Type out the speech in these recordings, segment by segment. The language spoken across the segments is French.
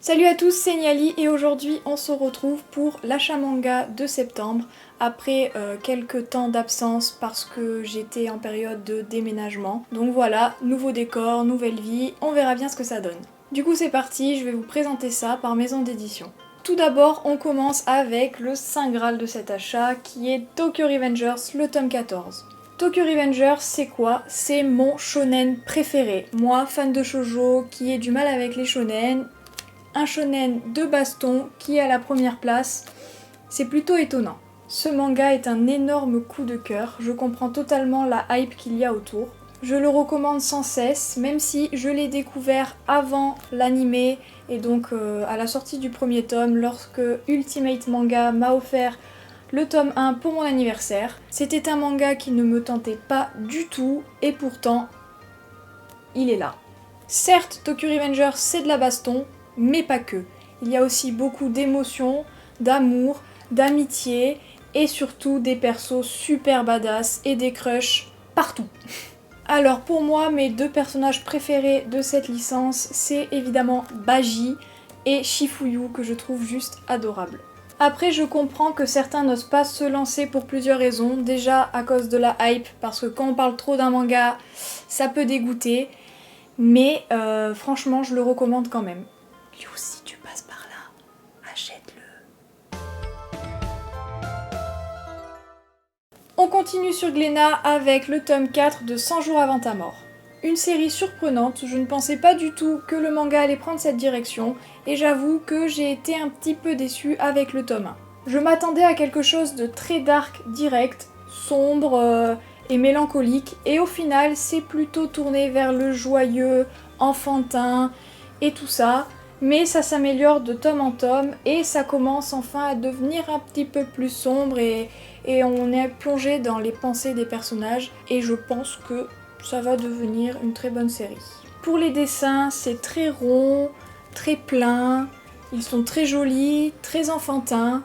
Salut à tous, c'est Niali et aujourd'hui on se retrouve pour l'achat manga de septembre après quelques temps d'absence parce que j'étais en période de déménagement. Donc voilà, nouveau décor, nouvelle vie, on verra bien ce que ça donne. Du coup c'est parti, je vais vous présenter ça par maison d'édition. Tout d'abord, on commence avec le saint graal de cet achat qui est Tokyo Revengers, le tome 14. Tokyo Revengers, c'est quoi? C'est mon shonen préféré. Moi, fan de shoujo, qui ai du mal avec les shonen, un shonen de baston qui est à la première place, c'est plutôt étonnant. Ce manga est un énorme coup de cœur, je comprends totalement la hype qu'il y a autour. Je le recommande sans cesse, même si je l'ai découvert avant l'anime et donc à la sortie du premier tome, lorsque Ultimate Manga m'a offert le tome 1 pour mon anniversaire. C'était un manga qui ne me tentait pas du tout et pourtant, il est là. Certes, Tokyo Revengers c'est de la baston, mais pas que. Il y a aussi beaucoup d'émotions, d'amour, d'amitié et surtout des persos super badass et des crushs partout. Alors pour moi, mes deux personnages préférés de cette licence, c'est évidemment Baji et Shifuyu que je trouve juste adorables. Après, je comprends que certains n'osent pas se lancer pour plusieurs raisons. Déjà à cause de la hype, parce que quand on parle trop d'un manga, ça peut dégoûter. Mais franchement, je le recommande quand même. You, si tu passes par là, achète-le. On continue sur Glénat avec le tome 4 de 100 jours avant ta mort. Une série surprenante, je ne pensais pas du tout que le manga allait prendre cette direction, et j'avoue que j'ai été un petit peu déçue avec le tome 1. Je m'attendais à quelque chose de très dark, direct, sombre et mélancolique, et au final c'est plutôt tourné vers le joyeux, enfantin et tout ça, mais ça s'améliore de tome en tome et ça commence enfin à devenir un petit peu plus sombre et on est plongé dans les pensées des personnages et je pense que ça va devenir une très bonne série. Pour les dessins, c'est très rond, très plein, ils sont très jolis, très enfantins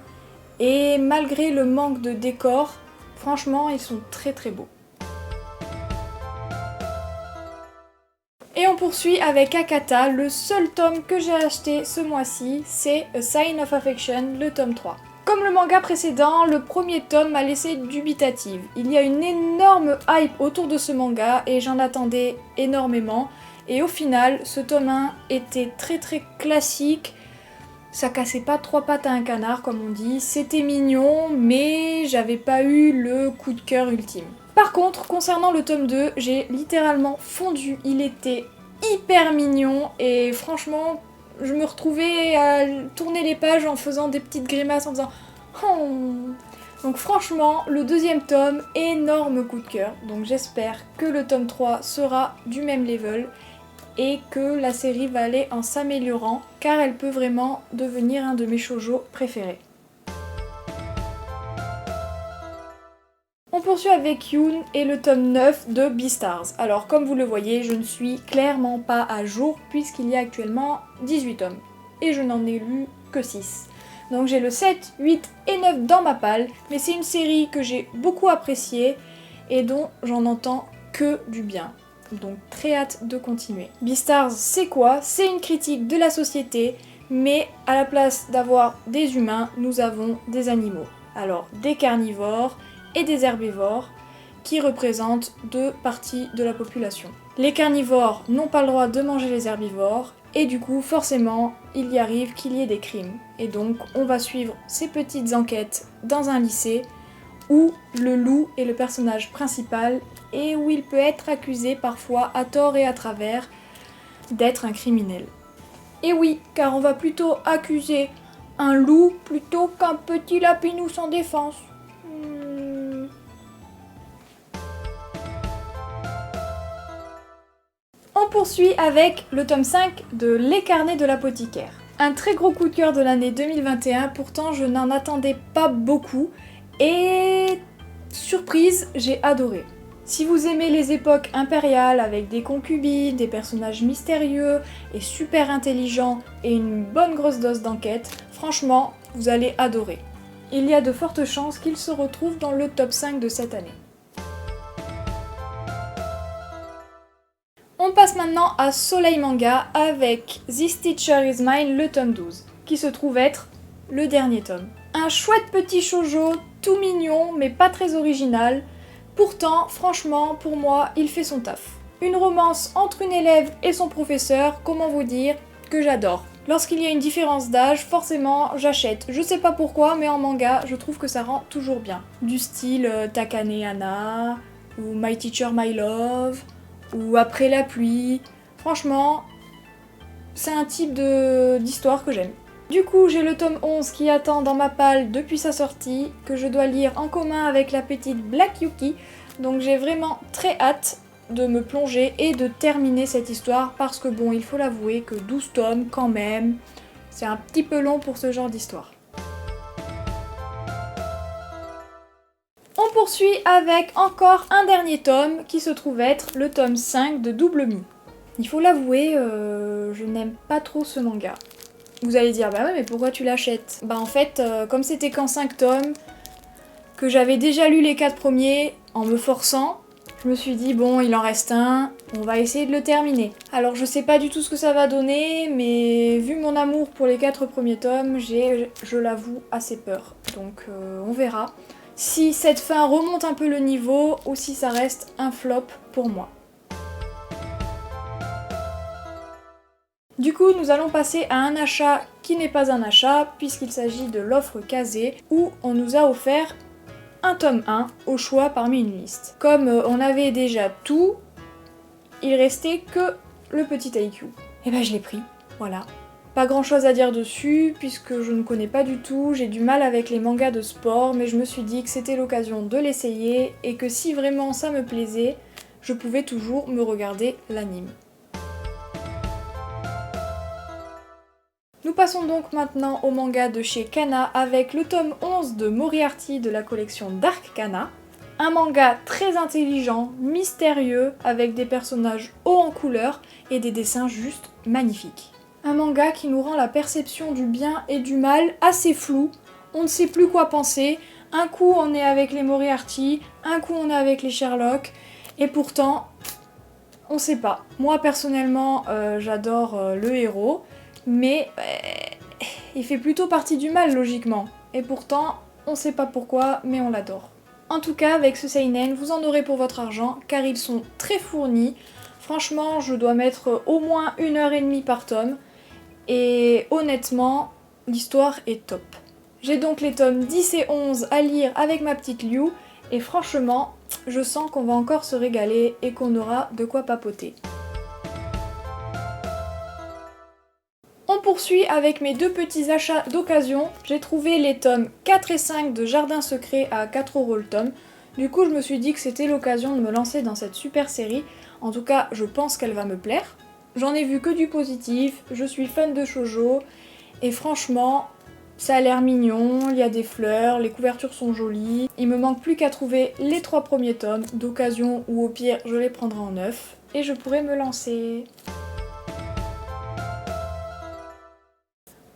et malgré le manque de décor, franchement ils sont très très beaux. Et on poursuit avec Akata, le seul tome que j'ai acheté ce mois-ci, c'est A Sign of Affection, le tome 3. Comme le manga précédent, le premier tome m'a laissé dubitative. Il y a une énorme hype autour de ce manga et j'en attendais énormément. Et au final, ce tome 1 était très très classique. Ça cassait pas trois pattes à un canard comme on dit. C'était mignon, mais j'avais pas eu le coup de cœur ultime. Par contre, concernant le tome 2, j'ai littéralement fondu. Il était hyper mignon et franchement, je me retrouvais à tourner les pages en faisant des petites grimaces en faisant oh. Donc franchement, le deuxième tome, énorme coup de cœur. Donc j'espère que le tome 3 sera du même level et que la série va aller en s'améliorant car elle peut vraiment devenir un de mes shoujo préférés. On poursuit avec Yoon et le tome 9 de Beastars. Alors comme vous le voyez, je ne suis clairement pas à jour puisqu'il y a actuellement 18 tomes. Et je n'en ai lu que 6. Donc j'ai le 7, 8 et 9 dans ma palle, mais c'est une série que j'ai beaucoup appréciée et dont j'en entends que du bien. Donc très hâte de continuer. Beastars, c'est quoi? C'est une critique de la société, mais à la place d'avoir des humains, nous avons des animaux. Alors des carnivores et des herbivores qui représentent deux parties de la population. Les carnivores n'ont pas le droit de manger les herbivores et du coup forcément il y arrive qu'il y ait des crimes. Et donc on va suivre ces petites enquêtes dans un lycée où le loup est le personnage principal et où il peut être accusé parfois à tort et à travers d'être un criminel. Et oui, car on va plutôt accuser un loup plutôt qu'un petit lapinou sans défense. On poursuit avec le tome 5 de Les Carnets de l'apothicaire. Un très gros coup de cœur de l'année 2021, pourtant je n'en attendais pas beaucoup et surprise, j'ai adoré. Si vous aimez les époques impériales avec des concubines, des personnages mystérieux et super intelligents et une bonne grosse dose d'enquête, franchement, vous allez adorer. Il y a de fortes chances qu'il se retrouve dans le top 5 de cette année. On passe passe maintenant à Soleil Manga avec This Teacher Is Mine, le tome 12, qui se trouve être le dernier tome. Un chouette petit shoujo, tout mignon mais pas très original. Pourtant, franchement, pour moi, il fait son taf. Une romance entre une élève et son professeur, comment vous dire, que j'adore. Lorsqu'il y a une différence d'âge, forcément, j'achète. Je sais pas pourquoi, mais en manga, je trouve que ça rend toujours bien. Du style Takane Hana, ou My Teacher My Love, ou Après la pluie. Franchement, c'est un type d'histoire que j'aime. Du coup, j'ai le tome 11 qui attend dans ma palle depuis sa sortie, que je dois lire en commun avec la petite Black Yuki, donc j'ai vraiment très hâte de me plonger et de terminer cette histoire, parce que bon, il faut l'avouer que 12 tomes, quand même, c'est un petit peu long pour ce genre d'histoire. On poursuit avec encore un dernier tome, qui se trouve être le tome 5 de Double Mi. Il faut l'avouer, je n'aime pas trop ce manga. Vous allez dire, bah ouais, mais pourquoi tu l'achètes? Bah en fait, comme c'était qu'en 5 tomes, que j'avais déjà lu les 4 premiers, en me forçant, je me suis dit, bon, il en reste un, on va essayer de le terminer. Alors je sais pas du tout ce que ça va donner, mais vu mon amour pour les 4 premiers tomes, j'ai, je l'avoue, assez peur. Donc on verra si cette fin remonte un peu le niveau, ou si ça reste un flop pour moi. Du coup, nous allons passer à un achat qui n'est pas un achat, puisqu'il s'agit de l'offre Kazé, où on nous a offert un tome 1 au choix parmi une liste. Comme on avait déjà tout, il restait que le petit Haikyuu. Et ben je l'ai pris, voilà. Pas grand chose à dire dessus, puisque je ne connais pas du tout, j'ai du mal avec les mangas de sport, mais je me suis dit que c'était l'occasion de l'essayer, et que si vraiment ça me plaisait, je pouvais toujours me regarder l'anime. Nous passons donc maintenant au manga de chez Kana avec le tome 11 de Moriarty de la collection Dark Kana. Un manga très intelligent, mystérieux, avec des personnages hauts en couleur et des dessins juste magnifiques. Un manga qui nous rend la perception du bien et du mal assez floue, on ne sait plus quoi penser, un coup on est avec les Moriarty, un coup on est avec les Sherlock, et pourtant, on sait pas. Moi personnellement, j'adore le héros, mais il fait plutôt partie du mal logiquement. Et pourtant, on sait pas pourquoi, mais on l'adore. En tout cas, avec ce seinen, vous en aurez pour votre argent, car ils sont très fournis. Franchement, je dois mettre au moins 1h30 par tome. Et honnêtement, l'histoire est top. J'ai donc les tomes 10 et 11 à lire avec ma petite Liu. Et franchement, je sens qu'on va encore se régaler et qu'on aura de quoi papoter. On poursuit avec mes deux petits achats d'occasion. J'ai trouvé les tomes 4 et 5 de Jardin Secret à 4€ le tome. Du coup, je me suis dit que c'était l'occasion de me lancer dans cette super série. En tout cas, je pense qu'elle va me plaire. J'en ai vu que du positif, je suis fan de shoujo, et franchement, ça a l'air mignon, il y a des fleurs, les couvertures sont jolies. Il me manque plus qu'à trouver les 3 premiers tomes d'occasion, ou au pire, je les prendrai en neuf, et je pourrai me lancer.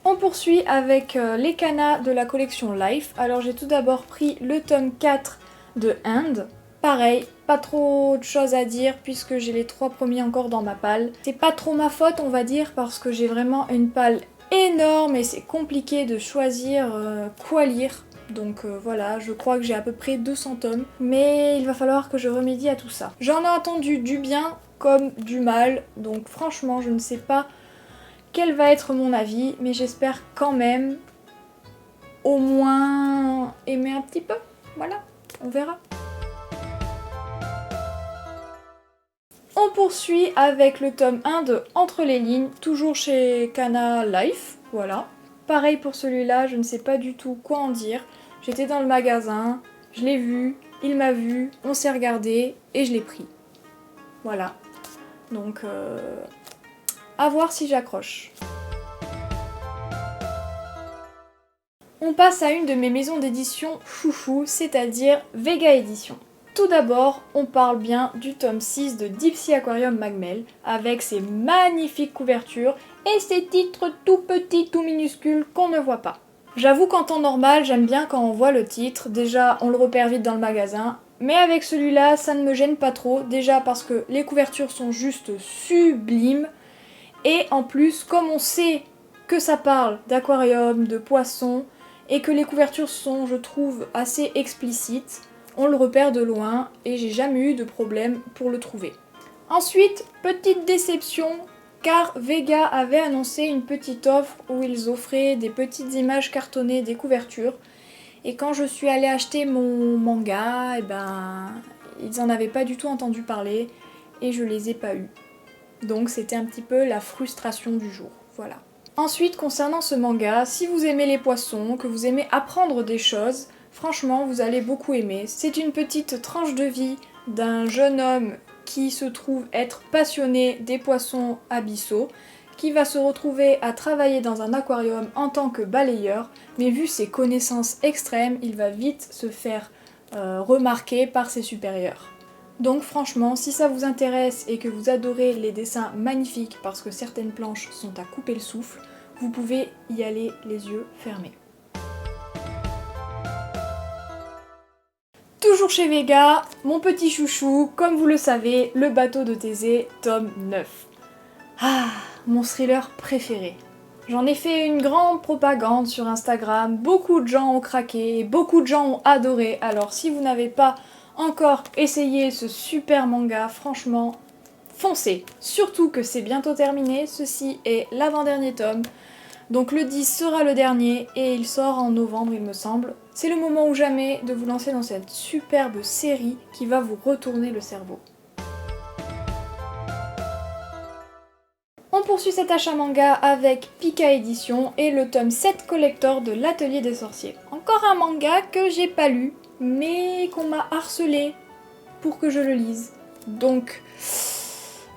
On poursuit avec les Kana de la collection Life. Alors j'ai tout d'abord pris le tome 4 de Hand. Pareil, pas trop de choses à dire puisque j'ai les 3 premiers encore dans ma palle. C'est pas trop ma faute on va dire parce que j'ai vraiment une palle énorme et c'est compliqué de choisir quoi lire. Donc voilà, je crois que j'ai à peu près 200 tomes. Mais il va falloir que je remédie à tout ça. J'en ai entendu du bien comme du mal. Donc franchement je ne sais pas quel va être mon avis, mais j'espère quand même au moins aimer un petit peu. Voilà, on verra. On poursuit avec le tome 1 de Entre les lignes, toujours chez Kana Life, voilà. Pareil pour celui-là, je ne sais pas du tout quoi en dire. J'étais dans le magasin, je l'ai vu, il m'a vu, on s'est regardé et je l'ai pris. Voilà. Donc à voir si j'accroche. On passe à une de mes maisons d'édition chouchou, c'est-à-dire Vega Édition. Tout d'abord, on parle bien du tome 6 de Deep Sea Aquarium Magmel, avec ses magnifiques couvertures et ses titres tout petits, tout minuscules qu'on ne voit pas. J'avoue qu'en temps normal, j'aime bien quand on voit le titre, déjà on le repère vite dans le magasin, Mais avec celui-là, ça ne me gêne pas trop, déjà parce que les couvertures sont juste sublimes, et en plus, comme on sait que ça parle d'aquarium, de poissons, et que les couvertures sont, je trouve, assez explicites, on le repère de loin, et j'ai jamais eu de problème pour le trouver. Ensuite, petite déception, car Vega avait annoncé une petite offre où ils offraient des petites images cartonnées des couvertures. Et quand je suis allée acheter mon manga, ils en avaient pas du tout entendu parler et je les ai pas eus. Donc c'était un petit peu la frustration du jour, voilà. Ensuite, concernant ce manga, si vous aimez les poissons, que vous aimez apprendre des choses, franchement vous allez beaucoup aimer. C'est une petite tranche de vie d'un jeune homme qui se trouve être passionné des poissons abyssaux, qui va se retrouver à travailler dans un aquarium en tant que balayeur, mais vu ses connaissances extrêmes, il va vite se faire remarquer par ses supérieurs. Donc franchement, si ça vous intéresse et que vous adorez les dessins magnifiques parce que certaines planches sont à couper le souffle, vous pouvez y aller les yeux fermés. Toujours chez Vega, mon petit chouchou, comme vous le savez, Le bateau de Thésée, tome 9. Ah, mon thriller préféré. J'en ai fait une grande propagande sur Instagram, beaucoup de gens ont craqué et beaucoup de gens ont adoré, alors si vous n'avez pas encore essayé ce super manga, franchement, foncez. Surtout que c'est bientôt terminé, ceci est l'avant-dernier tome. Donc le 10 sera le dernier et il sort en novembre il me semble. C'est le moment ou jamais de vous lancer dans cette superbe série qui va vous retourner le cerveau. On poursuit cet achat manga avec Pika Édition et le tome 7 collector de l'Atelier des Sorciers. Encore un manga que j'ai pas lu, mais qu'on m'a harcelé pour que je le lise. Donc,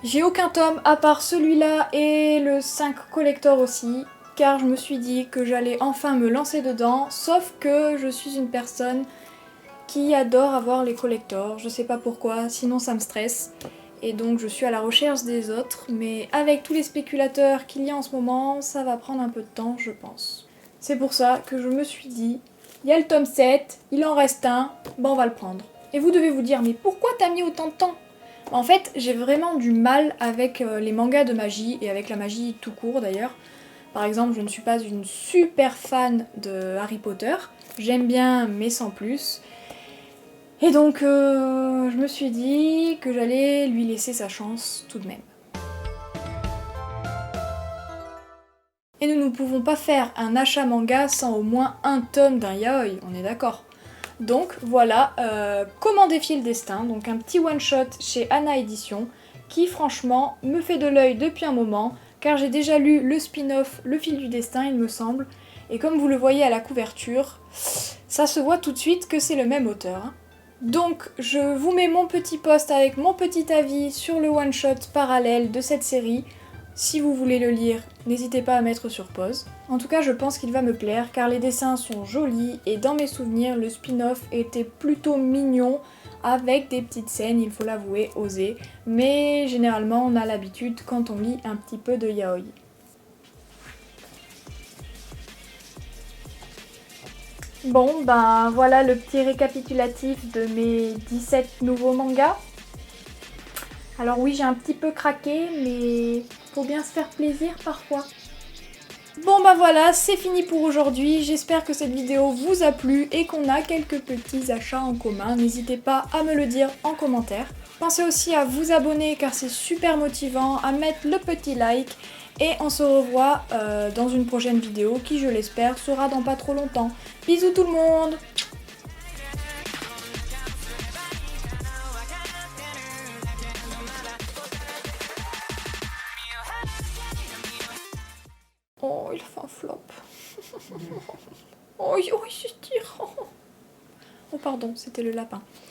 j'ai aucun tome à part celui-là et le 5 collector aussi, car je me suis dit que j'allais enfin me lancer dedans, sauf que je suis une personne qui adore avoir les collectors, je sais pas pourquoi, sinon ça me stresse. Et donc je suis à la recherche des autres, mais avec tous les spéculateurs qu'il y a en ce moment, ça va prendre un peu de temps, je pense. C'est pour ça que je me suis dit, il y a le tome 7, il en reste un, ben on va le prendre. Et vous devez vous dire, mais pourquoi t'as mis autant de temps ? En fait, j'ai vraiment du mal avec les mangas de magie, et avec la magie tout court d'ailleurs. Par exemple, je ne suis pas une super fan de Harry Potter, j'aime bien mais sans plus. Et donc je me suis dit que j'allais lui laisser sa chance tout de même. Et nous ne pouvons pas faire un achat manga sans au moins un tome d'un yaoi, on est d'accord. Donc voilà, Comment défier le destin, donc un petit one-shot chez Anna Édition, qui franchement me fait de l'œil depuis un moment, car j'ai déjà lu le spin-off Le fil du destin il me semble, et comme vous le voyez à la couverture, ça se voit tout de suite que c'est le même auteur. Donc je vous mets mon petit post avec mon petit avis sur le one-shot parallèle de cette série. Si vous voulez le lire, n'hésitez pas à mettre sur pause. En tout cas, je pense qu'il va me plaire car les dessins sont jolis et dans mes souvenirs, le spin-off était plutôt mignon avec des petites scènes, il faut l'avouer, osées. Mais généralement, on a l'habitude quand on lit un petit peu de yaoi. Bon, ben voilà le petit récapitulatif de mes 17 nouveaux mangas. Alors oui, j'ai un petit peu craqué, mais faut bien se faire plaisir parfois. Bon bah voilà, c'est fini pour aujourd'hui. J'espère que cette vidéo vous a plu et qu'on a quelques petits achats en commun. N'hésitez pas à me le dire en commentaire. Pensez aussi à vous abonner car c'est super motivant, à mettre le petit like. Et on se revoit dans une prochaine vidéo qui, je l'espère, sera dans pas trop longtemps. Bisous tout le monde! Oh, il a fait un flop. Oh, c'est tirant. Oh pardon, c'était le lapin.